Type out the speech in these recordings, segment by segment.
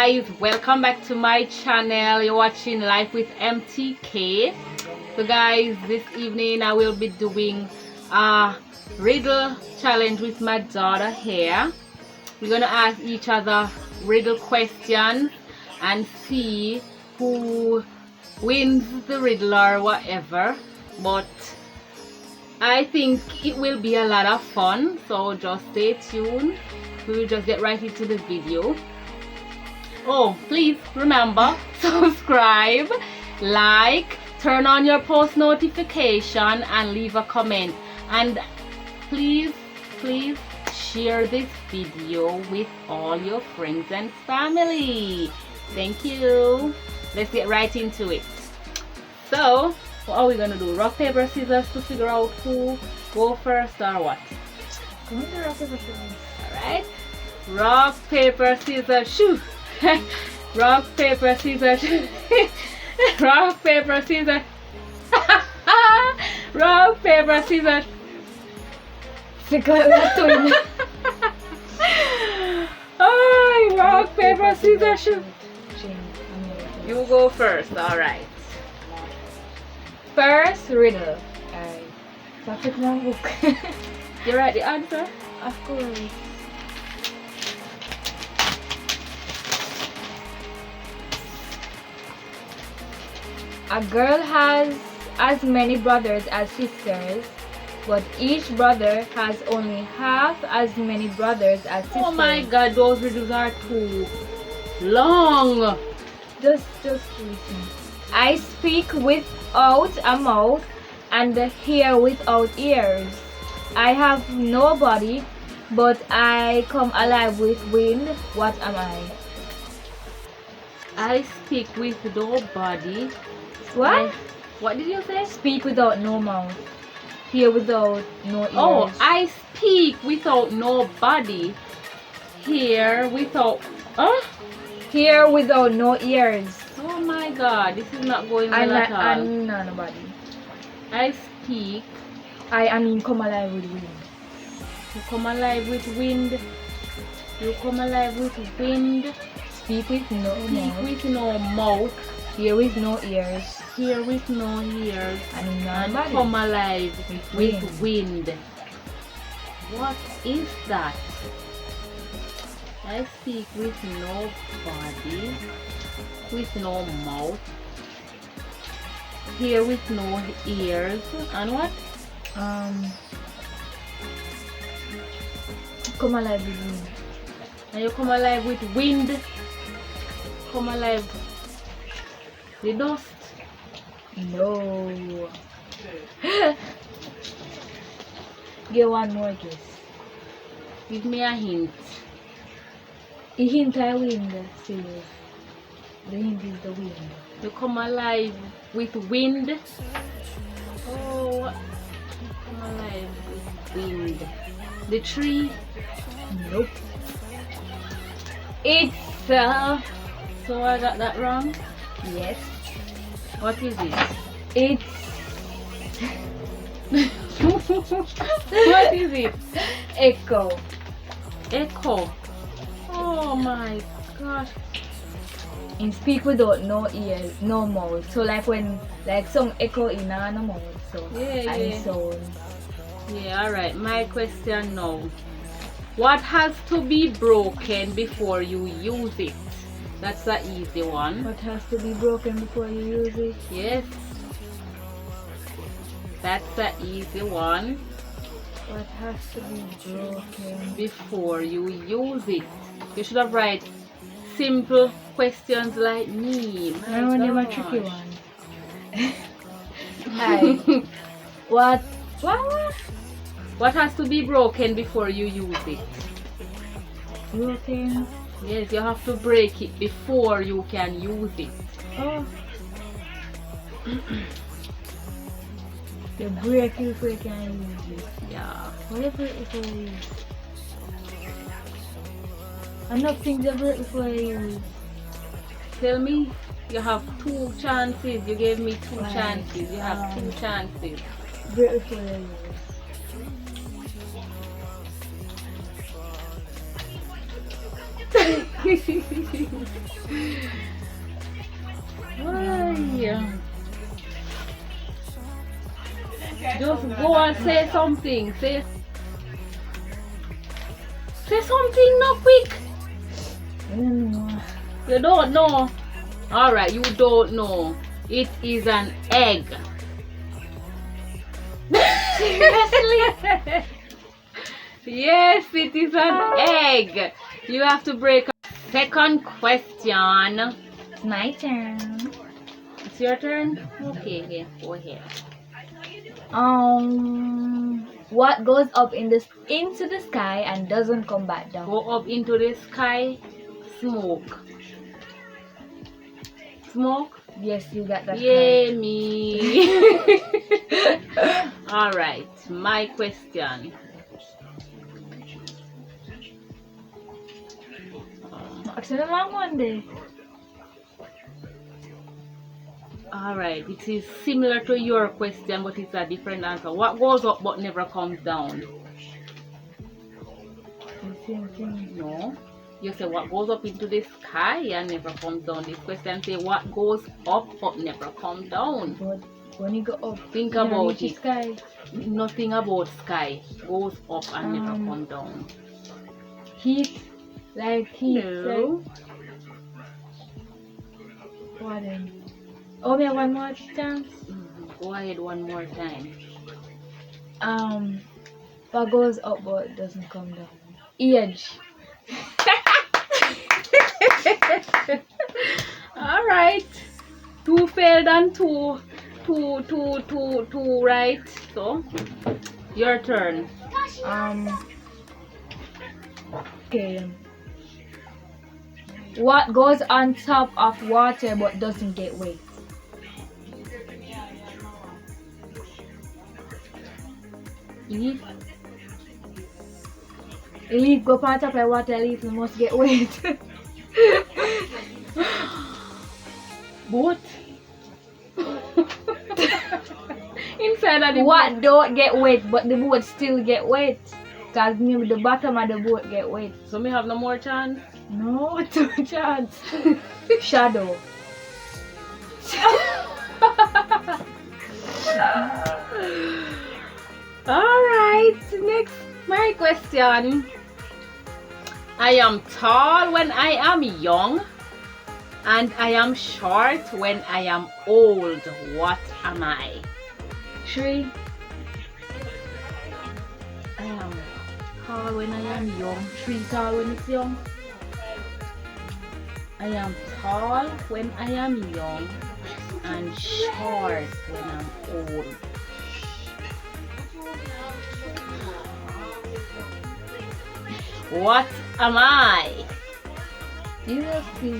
guys, welcome back to my channel. You're watching Life with MTK. So guys, this evening I will be doing a riddle challenge with my daughter here. We're gonna ask each other riddle questions and see who wins the riddle or whatever, but I think it will be a lot of fun, so just stay tuned. We will just get right into the video. Oh, please remember, subscribe, like, turn on your post notification and leave a comment, and please share this video with all your friends and family. Thank you. Let's get right into it. So what are we gonna do? Rock, paper, scissors to figure out who go first or what? Come on, rock, paper, scissors. Alright. Rock, paper, scissors, shoot. Rock, paper, scissors. Rock, paper, scissors. Rock, paper, scissors. Oh, rock, paper, scissors, shoot. You go first. Alright. First riddle. Alright. So I took my book. You write the answer? Of course. A girl has as many brothers as sisters, but each brother has only half as many brothers as sisters. Oh my god, those riddles are too long. Just listen. I speak without a mouth and hear without ears. I have no body, but I come alive with wind. What am I? I speak with no body. What? What did you say? Speak without no mouth. Hear without no ears. Oh, I speak without no body. Hear without... Hear without no ears. Oh my god, this is not going well at all. I'm not nobody. I speak... I mean come alive with wind. You come alive with wind. You come alive with wind. Speak with no Speak mouth. with no mouth. Hear with no ears. Hear with no ears. And And nobody. come alive With with wind. What is that? I speak with no body, with no mouth, hear with no ears, and what? Come alive with wind. And you come alive with wind. Come alive. The dust. No. Get one more guess. Give me a hint. The hint I wind says. The hint is the wind. You come alive with wind. Oh, you come alive with wind. The tree. Nope. It's So I got that wrong. yes. What is it? It's What is it? echo. Echo. Oh my gosh. And speak without no ears, no mouth. So like when like some echo in a no mouth. So Yeah, and yeah. sound. Yeah, alright. My question now. What has to be broken before you use it? That's the easy one. What has to be broken before you use it? Yes. That's the easy one. What has to be broken? Before you use it. You should have write simple questions like me. I want them a tricky one. Hi. What? What has to be broken before you use it? Broken? Yes, you have to break it before you can use it. Oh. You break it before you can use it. Yeah. What if I use? Enough things I break before I use. Tell me, you have 2 chances. You gave me 2 Right. chances. You have 2 chances. Break before I use. Why? Just go and say something. Say something, no quick. You don't know. Alright, you don't know. It is an egg. Seriously? Yes, it is an egg. You have to break a second question. It's my turn. It's your turn? Okay, yeah, go ahead. What goes up into the sky and doesn't come back down? Go up into the sky. Smoke. Smoke? Yes, you got that. Yay, me. Alright, my question. Actually, naman one day. Alright, it is similar to your question, but it's a different answer. What goes up but never comes down? The same thing. No. You say what goes up into the sky and never comes down. This question say what goes up but never comes down. But when you go up, Think you about reach the it. sky. Nothing about sky goes up and never comes down. Heat, like heat. No. Like, what then? Oh, me one more chance. Go ahead one more time. What goes up but doesn't come down? Age. Alright. 2 failed and two right. So your turn. Okay. What goes on top of water but doesn't get wet? Leaf. Leaf go on top of water, leaf you must get wet. Boat. Inside of the What boat. don't get wet but the boat still get wet? Cause maybe the bottom of the boat get wet. So me have no more chance. No, two chance. Shadow. Alright, next my question. I am tall when I am young and I am short when I am old. What am I? Tree. I am tall when I am young. Tree tall when it's young. I am tall when I am young and short when I'm old. What am I? You see.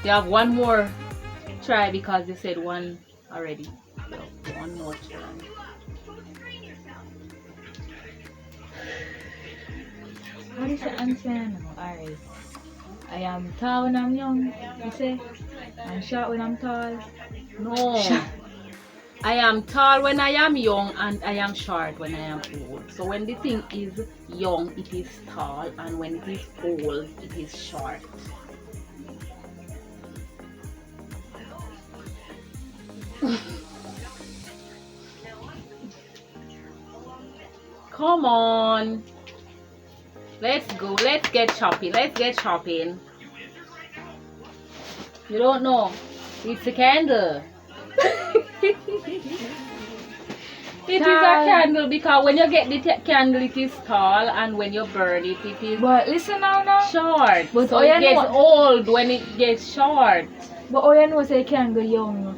You have one more try because you said one already. So one more try. How is the answer now? Alright. I am tall when I'm young, you say? I'm short when I'm tall. No. I am tall when I am young and I am short when I am old. So when the thing is young, it is tall, and when it is old, it is short. Come on. Let's go. Let's get shopping. Let's get shopping. You don't know. It's a candle. It is a candle because when you get the candle, it is tall, and when you burn it, it is But listen now. short. But So oh, you it gets know- old when it gets short. But all you know say you can't go young.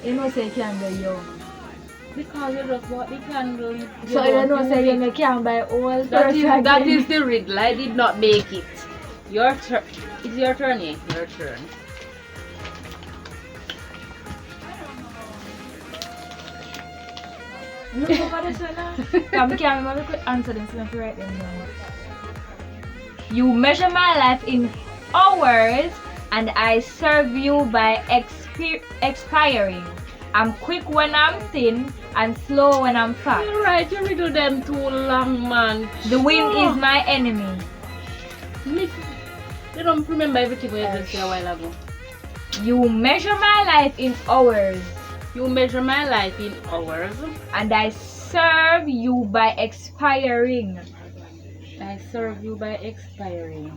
You know say you can't go young. Because you just bought the candle. So you know say you can't buy old. That is the riddle. I did not make it. Your turn. It's your turn, yeah. Your turn. Look over this one now. Come, we can't remember quick answer them, so I have to write them down. You measure my life in hours, and I serve you by expiring. I'm quick when I'm thin and slow when I'm fat. You're right, you riddle them too long, man. The wind is my enemy. You don't remember everything we just said a while ago. You measure my life in hours. You measure my life in hours. And I serve you by expiring. I serve you by expiring.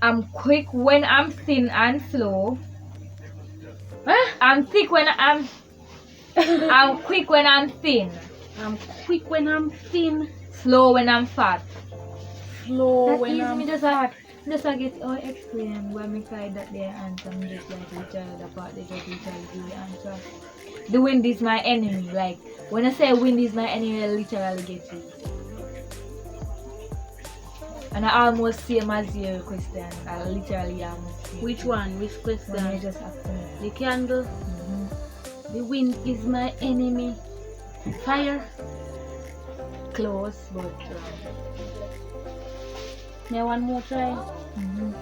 I'm quick when I'm thin and slow. Huh? I'm quick when I'm thin. I'm quick when I'm thin. Slow when I'm fat. Slow That when is I'm me just fat. Just I get all explain why me cried that day and some just like literally the part they just literally give the answer. The wind is my enemy. Like when I say wind is my enemy, I literally get it. And I almost same as your question. I literally almost same. Which one? Which When you question? just ask me. The candle. Mm-hmm. The wind is my enemy. Fire. Close, but Now one more try. mm-hmm.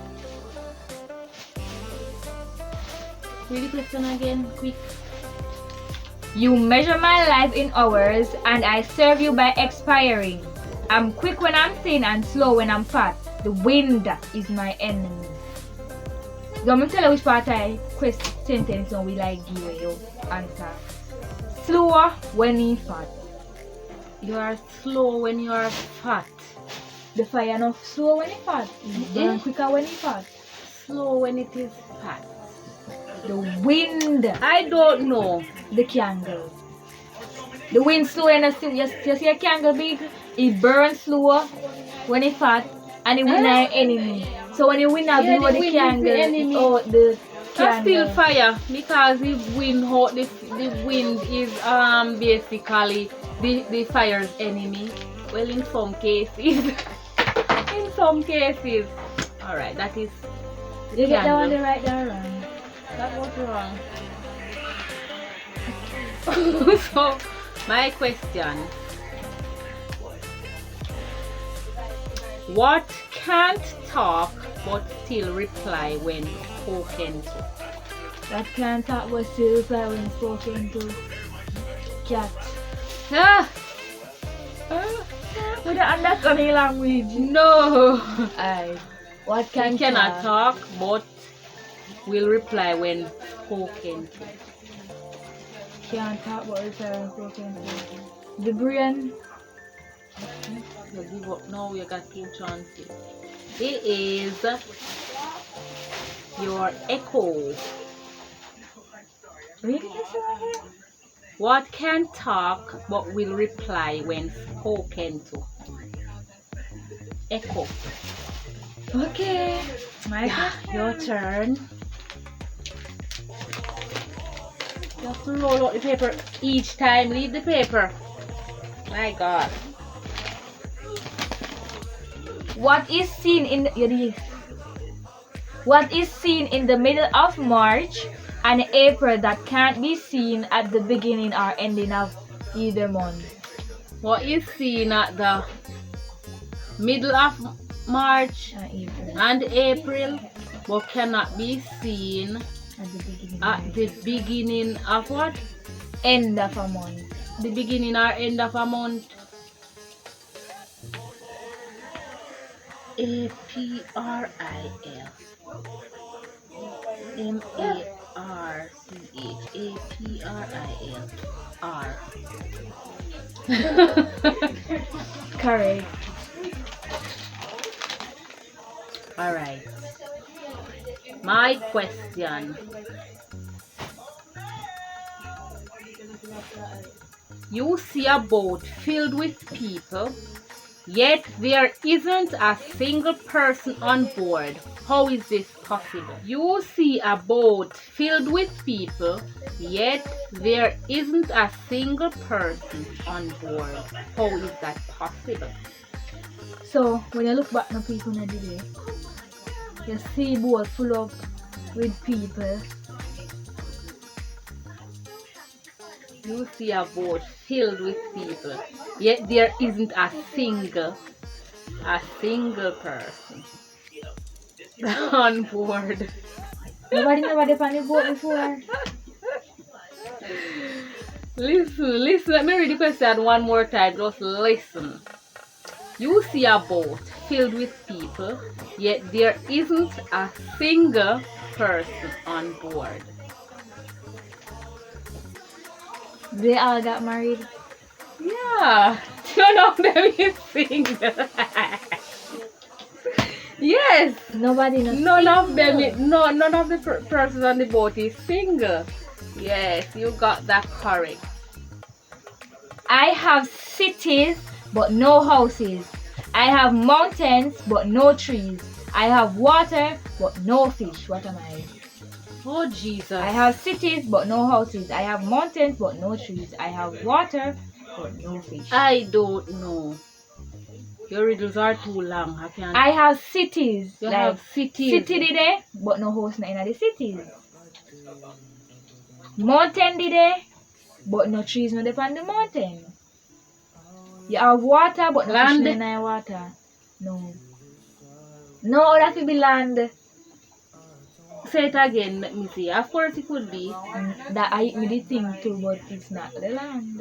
Read the question again, quick. You measure my life in hours, and I serve you by expiring. I'm quick when I'm thin and slow when I'm fat. The wind is my enemy. Let me tell you which part I question sentence and we like give you answer. Slower when you fat. You are slow when you are fat. The fire not slow when you fat. It burn quicker when you fat. Slow when it is fat. The wind. I don't know. The candle. The wind slow and you see a candle big, it burns slower when it fat and it win our enemy. So when you win a Yeah, blow the the wind is the candle, enemy. oh the That's still candle. fire because the wind the wind is basically the fire's enemy. Well, in some cases. In some cases. Alright, that is the You get that one candle. the right or wrong? That was wrong. So, my question. What can't talk but still reply when spoken to? That can't talk but still reply when spoken to. Cat. Ah! We don't understand the language. No! Aye. What He can cannot talk but will reply when spoken to. Can't talk but reply when spoken to. The brain. You give up now, you got 2 chances. It is your echo. Really? Yes, What can talk but will reply when spoken to? Echo. okay. My Yeah, question. your turn. You have to roll out the paper each time. Leave the paper. My God. What is seen in the middle of March and April that can't be seen at the beginning or ending of either month? What is seen at the middle of March April. and April but cannot be seen At the beginning. at the beginning of what? End of a month. The beginning or end of a month. April. March. Correct. Alright. My question. You see a boat filled with people, yet there isn't a single person on board. How is this possible? You see a boat filled with people, yet there isn't a single person on board. How is that possible? So when you look back on people in the day, you see boat full up with people. You see a boat filled with people, yet there isn't a single person on board. Nobody never did on the boat before. Listen, listen. Let me read the question one more time. Just listen. You see a boat filled with people, yet there isn't a single person on board. They all got married. Yeah, none of them is single. Yes, Nobody knows. none of them. None of the persons on the boat is single. Yes, you got that correct. I have cities but no houses. I have mountains but no trees. I have water but no fish. What am I? Oh Jesus! I have cities but no houses. I have mountains but no trees. I have water but no fish. I don't know. Your riddles are too long. I can't. I have cities. You like have cities. city there but no house in the cities. Mountain there but no trees no depend on the mountain. You have water but no Land. fish in the water. No. No, that could be land. Say it again. Let me see. Of course, it could be. That I me the thing too, but it's not the land.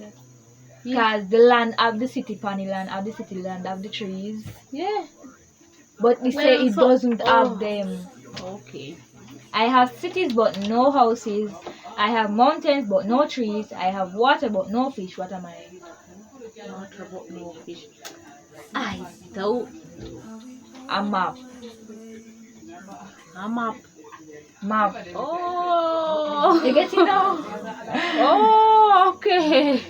Yeah. Because the land of the city, Pani land of the city, land of the trees. Yeah. But they say Well, it so- doesn't oh. have them. Okay. I have cities but no houses. I have mountains but no trees. I have water but no fish. What am I? Water but no fish. I don't. A map. A map. Map. Oh. You get it now? Oh, okay.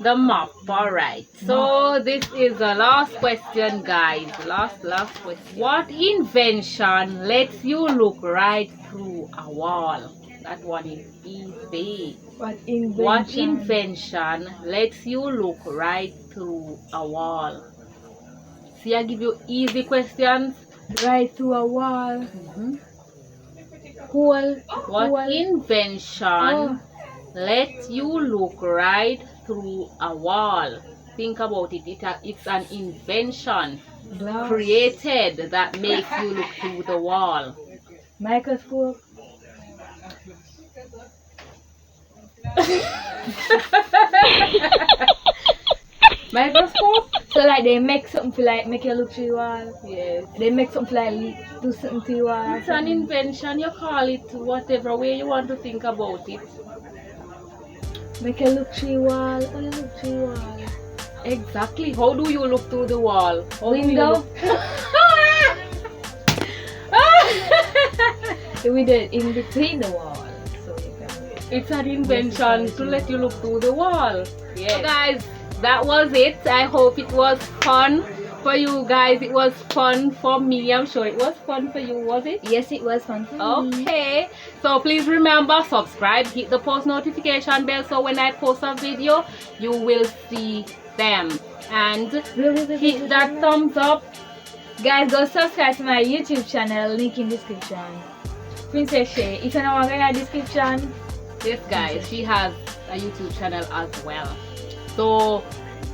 The map. All right. So this is the last question, guys. Last question. What invention lets you look right through a wall? That one is easy. What invention? What invention lets you look right through a wall? See, I give you easy questions. Right through a wall. Mhm. Hole. What Hole. invention lets you look right through a wall? Think about it. It's an invention Glass. created that makes you look through the wall. Microscope. Microscope? So like they make something for like make you look through the wall. Yes. They make something like do something to the wall. It's an invention. You call it whatever way you want to think about it. Make you look through the wall. How you look through the wall? Exactly. How do you look through the wall? How do you Window. look- With it in between the wall. So you can. It's an invention to let you look through the wall. Yes. So guys, that was it. I hope it was fun for you guys. It was fun for me. I'm sure it was fun for you, was it? Yes, it was fun for me. Okay. So please remember, subscribe, hit the post notification bell so when I post a video, you will see them. And hit that thumbs up. Guys, go subscribe to my YouTube channel. Link in description. Princess Shay. If you don't want to get a description. Yes guys, she has a YouTube channel as well. So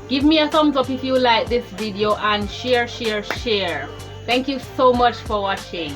give me a thumbs up if you like this video and share. Thank you so much for watching.